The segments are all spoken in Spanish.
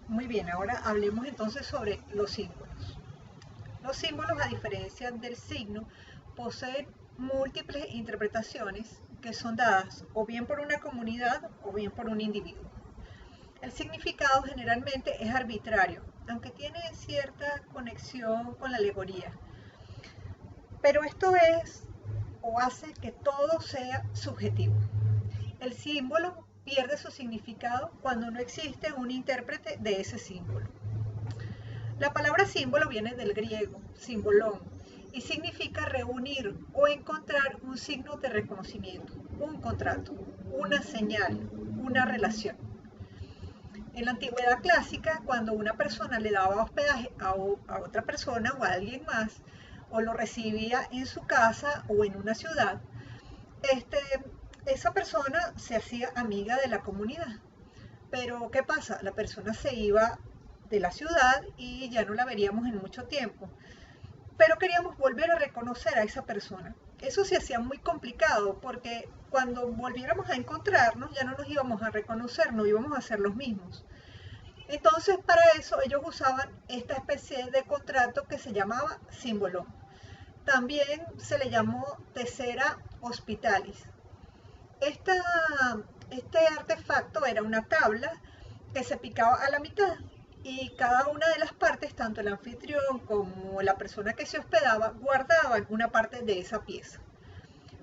Muy bien, ahora hablemos entonces sobre los símbolos. Los símbolos, a diferencia del signo, poseen múltiples interpretaciones que son dadas o bien por una comunidad o bien por un individuo. El significado generalmente es arbitrario, aunque tiene cierta conexión con la alegoría. Pero esto es o hace que todo sea subjetivo. El símbolo pierde su significado cuando no existe un intérprete de ese símbolo. La palabra símbolo viene del griego, simbolón, y significa reunir o encontrar un signo de reconocimiento, un contrato, una señal, una relación. En la antigüedad clásica, cuando una persona le daba hospedaje a otra persona o a alguien más, o lo recibía en su casa o en una ciudad, este, esa persona se hacía amiga de la comunidad. Pero ¿qué pasa? La persona se iba de la ciudad y ya no la veríamos en mucho tiempo. Pero queríamos volver a reconocer a esa persona. Eso se hacía muy complicado porque cuando volviéramos a encontrarnos ya no nos íbamos a reconocer, no íbamos a ser los mismos. Entonces para eso ellos usaban esta especie de contrato que se llamaba símbolo. También se le llamó tessera hospitalis. Esta, este artefacto era una tabla que se picaba a la mitad y cada una de las partes, tanto el anfitrión como la persona que se hospedaba, guardaban una parte de esa pieza.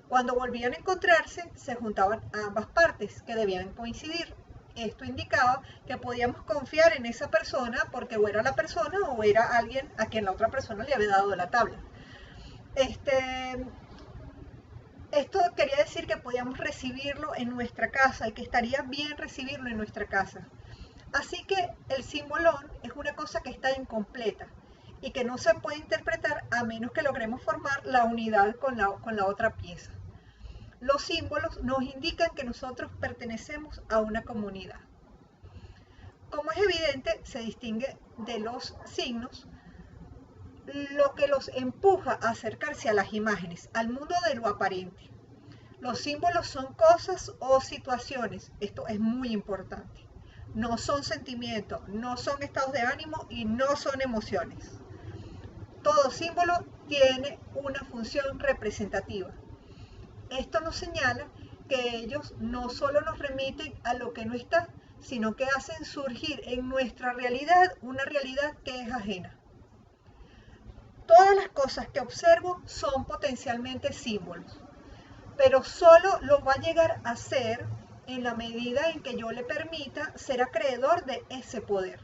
Cuando volvían a encontrarse, se juntaban ambas partes que debían coincidir. Esto indicaba que podíamos confiar en esa persona porque o era la persona o era alguien a quien la otra persona le había dado la tabla. Este, Esto quería decir que podíamos recibirlo en nuestra casa y que estaría bien recibirlo en nuestra casa. Así que el simbolón es una cosa que está incompleta y que no se puede interpretar a menos que logremos formar la unidad con la otra pieza. Los símbolos nos indican que nosotros pertenecemos a una comunidad. Como es evidente, se distingue de los signos lo que los empuja a acercarse a las imágenes, al mundo de lo aparente. Los símbolos son cosas o situaciones, esto es muy importante. No son sentimientos, no son estados de ánimo y no son emociones. Todo símbolo tiene una función representativa. Esto nos señala que ellos no solo nos remiten a lo que no está, sino que hacen surgir en nuestra realidad una realidad que es ajena. Todas las cosas que observo son potencialmente símbolos, pero solo lo va a llegar a ser en la medida en que yo le permita ser acreedor de ese poder.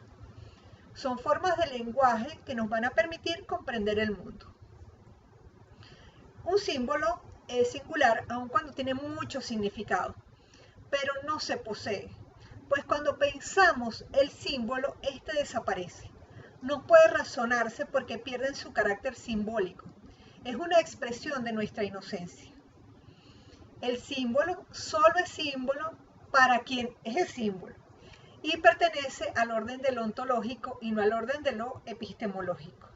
Son formas de lenguaje que nos van a permitir comprender el mundo. Un símbolo es singular aun cuando tiene mucho significado, pero no se posee, pues cuando pensamos el símbolo, este desaparece. No puede razonarse porque pierden su carácter simbólico. Es una expresión de nuestra inocencia. El símbolo solo es símbolo para quien es el símbolo y pertenece al orden de lo ontológico y no al orden de lo epistemológico.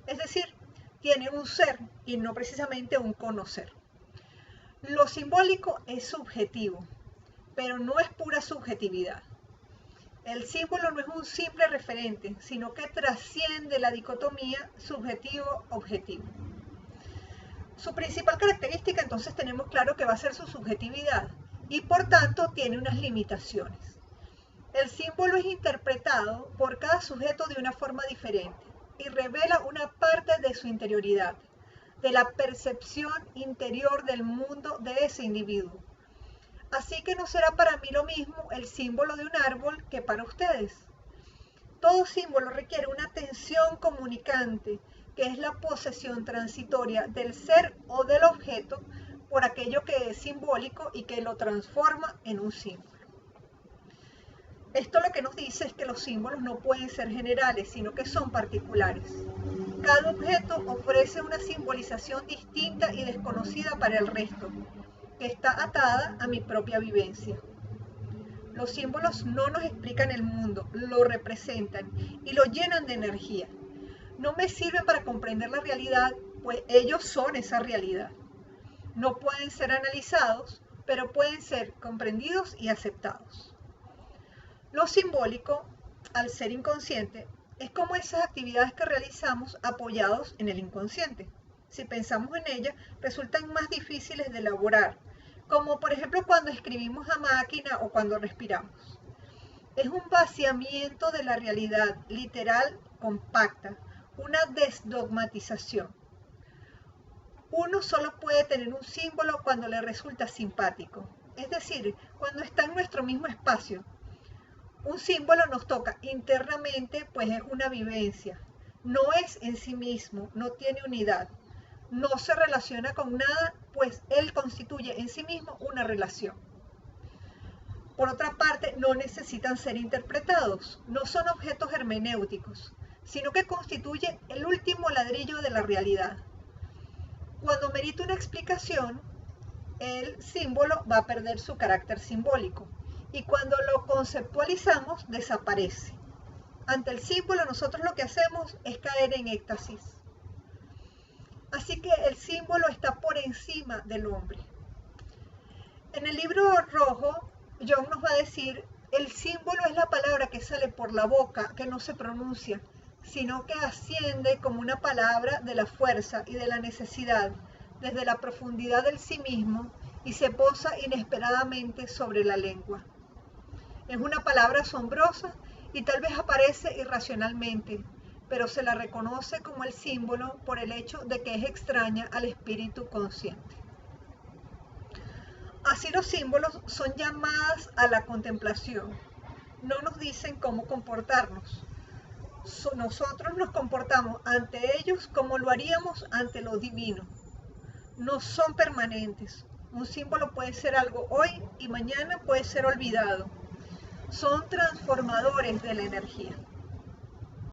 Es decir, tiene un ser y no precisamente un conocer. Lo simbólico es subjetivo, pero no es pura subjetividad. El símbolo no es un simple referente, sino que trasciende la dicotomía subjetivo-objetivo. Su principal característica, entonces, tenemos claro que va a ser su subjetividad y por tanto tiene unas limitaciones. El símbolo es interpretado por cada sujeto de una forma diferente y revela una parte de su interioridad, de la percepción interior del mundo de ese individuo. Así que no será para mí lo mismo el símbolo de un árbol que para ustedes. Todo símbolo requiere una tensión comunicante, que es la posesión transitoria del ser o del objeto por aquello que es simbólico y que lo transforma en un símbolo. Esto lo que nos dice es que los símbolos no pueden ser generales, sino que son particulares. Cada objeto ofrece una simbolización distinta y desconocida para el resto, que está atada a mi propia vivencia. Los símbolos no nos explican el mundo, lo representan y lo llenan de energía. No me sirven para comprender la realidad, pues ellos son esa realidad. No pueden ser analizados, pero pueden ser comprendidos y aceptados. Lo simbólico al ser inconsciente, es como esas actividades que realizamos apoyados en el inconsciente. Si pensamos en ellas, resultan más difíciles de elaborar, como por ejemplo cuando escribimos a máquina o cuando respiramos. Es un vaciamiento de la realidad literal compacta, una desdogmatización. Uno solo puede tener un símbolo cuando le resulta simpático, es decir, cuando está en nuestro mismo espacio. Un símbolo nos toca internamente, pues es una vivencia. No es en sí mismo, no tiene unidad. No se relaciona con nada, pues él constituye en sí mismo una relación. Por otra parte, no necesitan ser interpretados, no son objetos hermenéuticos, sino que constituyen el último ladrillo de la realidad. Cuando merita una explicación, el símbolo va a perder su carácter simbólico y cuando lo conceptualizamos desaparece. Ante el símbolo nosotros lo que hacemos es caer en éxtasis. Así que el símbolo está por encima del hombre. En el libro rojo, John nos va a decir, el símbolo es la palabra que sale por la boca, que no se pronuncia, sino que asciende como una palabra de la fuerza y de la necesidad, desde la profundidad del sí mismo y se posa inesperadamente sobre la lengua. Es una palabra asombrosa y tal vez aparece irracionalmente, pero se la reconoce como el símbolo por el hecho de que es extraña al espíritu consciente. Así los símbolos son llamadas a la contemplación. No nos dicen cómo comportarnos. Nosotros nos comportamos ante ellos como lo haríamos ante lo divino. No son permanentes. Un símbolo puede ser algo hoy y mañana puede ser olvidado. Son transformadores de la energía.